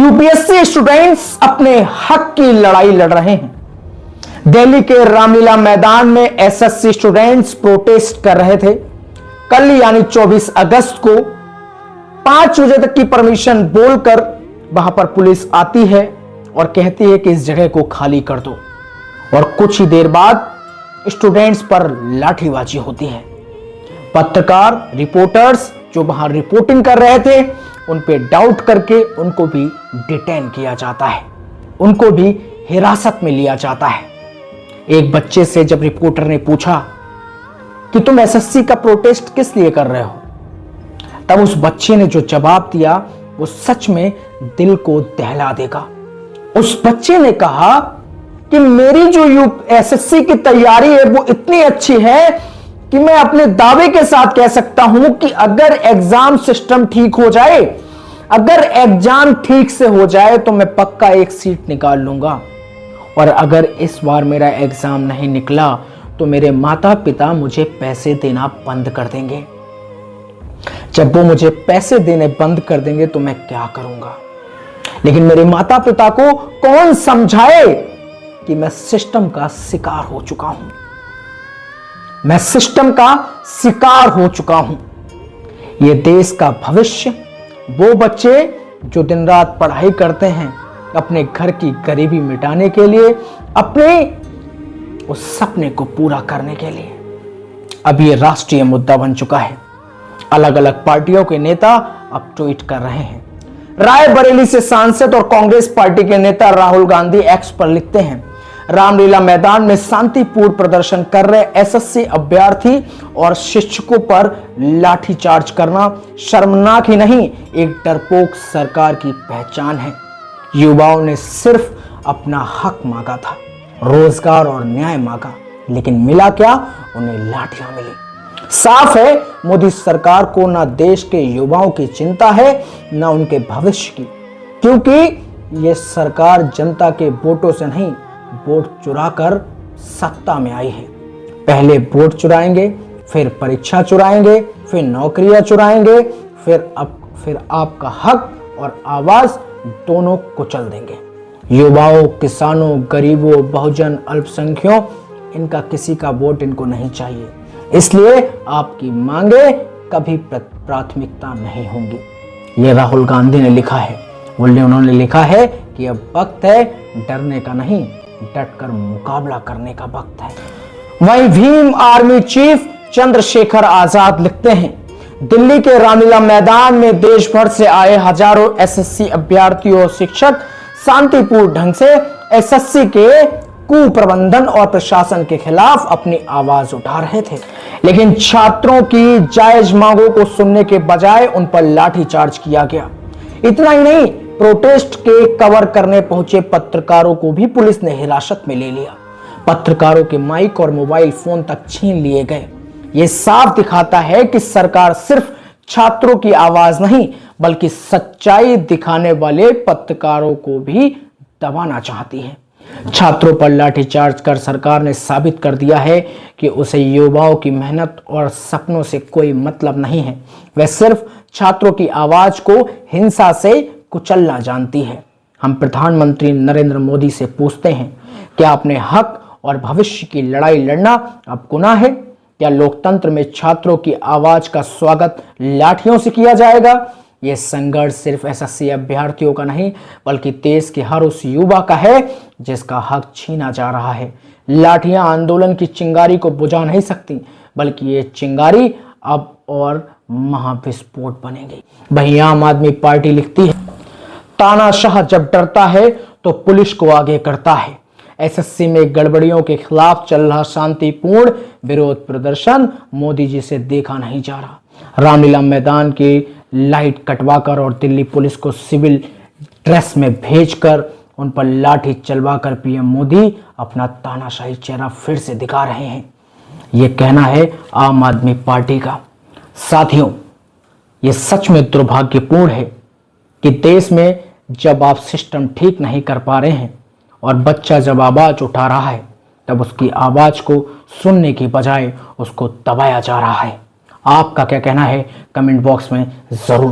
UPSC students अपने हक की लड़ाई लड़ रहे हैं। दिल्ली के रामलीला मैदान में एसएससी स्टूडेंट्स प्रोटेस्ट कर रहे थे। कल यानी 24 अगस्त को 5 बजे तक की परमिशन बोलकर वहां पर पुलिस आती है और कहती है कि इस जगह को खाली कर दो, और कुछ ही देर बाद स्टूडेंट्स पर लाठीबाजी होती है। पत्रकार, रिपोर्टर्स जो वहां रिपोर्टिंग कर रहे थे उन पे डाउट करके उनको भी डिटेन किया जाता है, उनको भी हिरासत में लिया जाता है। एक बच्चे से जब रिपोर्टर ने पूछा कि तुम एसएससी का प्रोटेस्ट किस लिए कर रहे हो, तब उस बच्चे ने जो जवाब दिया वो सच में दिल को दहला देगा। उस बच्चे ने कहा कि मेरी जो एसएससी की तैयारी है वो इतनी अच्छी है कि मैं अपने दावे के साथ कह सकता हूं कि अगर एग्जाम सिस्टम ठीक हो जाए, अगर एग्जाम ठीक से हो जाए तो मैं पक्का एक सीट निकाल लूंगा, और अगर इस बार मेरा एग्जाम नहीं निकला तो मेरे माता पिता मुझे पैसे देना बंद कर देंगे। जब वो मुझे पैसे देने बंद कर देंगे तो मैं क्या करूंगा? लेकिन मेरे माता पिता को कौन समझाए कि मैं सिस्टम का शिकार हो चुका हूं, मैं सिस्टम का शिकार हो चुका हूं। ये देश का भविष्य, वो बच्चे जो दिन रात पढ़ाई करते हैं अपने घर की गरीबी मिटाने के लिए, अपने उस सपने को पूरा करने के लिए, अब ये राष्ट्रीय मुद्दा बन चुका है। अलग अलग पार्टियों के नेता अब ट्वीट कर रहे हैं। रायबरेली से सांसद और कांग्रेस पार्टी के नेता राहुल गांधी एक्स पर लिखते हैं, रामलीला मैदान में शांतिपूर्ण प्रदर्शन कर रहे एसएससी अभ्यर्थी और शिक्षकों पर लाठीचार्ज करना शर्मनाक ही नहीं, एक डरपोक सरकार की पहचान है। युवाओं ने सिर्फ अपना हक मांगा था, रोजगार और न्याय मांगा, लेकिन मिला क्या? उन्हें लाठियां मिली। साफ है मोदी सरकार को ना देश के युवाओं की चिंता है ना उनके भविष्य की, क्योंकि यह सरकार जनता के वोटों से नहीं, वोट चुराकर सत्ता में आई है। पहले वोट चुराएंगे, फिर परीक्षा चुराएंगे, फिर नौकरियां चुराएंगे, फिर आपका हक और आवाज दोनों कुचल देंगे। युवाओं, किसानों, गरीबों, बहुजन, अल्पसंख्यकों, इनका किसी का वोट इनको नहीं चाहिए। इसलिए आपकी मांगे कभी प्राथमिकता नहीं होंगी। ये राहुल गांधी ने लिखा है। उन्होंने लिखा है कि अब वक्त है डरने का नहीं, डटकर मुकाबला करने का वक्त है। वहीं भीम आर्मी चीफ चंद्रशेखर आजाद लिखते हैं, दिल्ली के रामलीला मैदान में देश भर से आए हजारों एसएससी अभ्यर्थी और शिक्षक शांतिपूर्ण ढंग से एसएससी के कुप्रबंधन और प्रशासन के खिलाफ अपनी आवाज उठा रहे थे, लेकिन छात्रों की जायज मांगों को सुनने के बजाय उन पर लाठीचार्ज किया गया। इतना ही नहीं, प्रोटेस्ट के कवर करने पहुंचे पत्रकारों को भी पुलिस ने हिरासत में ले लिया। पत्रकारों के माइक और मोबाइल फोन तक छीन लिए गए। यह साफ दिखाता है कि सरकार सिर्फ छात्रों की आवाज नहीं बल्कि सच्चाई दिखाने वाले पत्रकारों को भी दबाना चाहती है। छात्रों पर लाठीचार्ज कर सरकार ने साबित कर दिया है कि उसे युवाओं की मेहनत और सपनों से कोई मतलब नहीं है। वह सिर्फ छात्रों की आवाज को हिंसा से कुचलना जानती है। हम प्रधानमंत्री नरेंद्र मोदी से पूछते हैं, क्या अपने हक और भविष्य की लड़ाई लड़ना अब गुनाह है? क्या लोकतंत्र में छात्रों की आवाज का स्वागत लाठियों से किया जाएगा? यह संघर्ष सिर्फ एसएससी अभ्यर्थियों का नहीं बल्कि देश के हर उस युवा का है जिसका हक छीना जा रहा है। लाठियां आंदोलन की चिंगारी को बुझा नहीं सकती, बल्कि ये चिंगारी अब और महाविस्फोट बनेगी। वहीं आम आदमी पार्टी लिखती है, तानाशाह जब डरता है तो पुलिस को आगे करता है। एसएससी में गड़बड़ियों के खिलाफ चल रहा शांतिपूर्ण विरोध प्रदर्शन मोदी जी से देखा नहीं जा रहा। रामलीला मैदान की लाइट कटवाकर और दिल्ली पुलिस को सिविल ड्रेस में भेजकर उन पर लाठी चलवाकर पीएम मोदी अपना तानाशाही चेहरा फिर से दिखा रहे हैं। यह कहना है आम आदमी पार्टी का। साथियों, यह सच में दुर्भाग्यपूर्ण है कि देश में जब आप सिस्टम ठीक नहीं कर पा रहे हैं और बच्चा जब आवाज उठा रहा है तब उसकी आवाज को सुनने की बजाय उसको दबाया जा रहा है। आपका क्या कहना है कमेंट बॉक्स में जरूर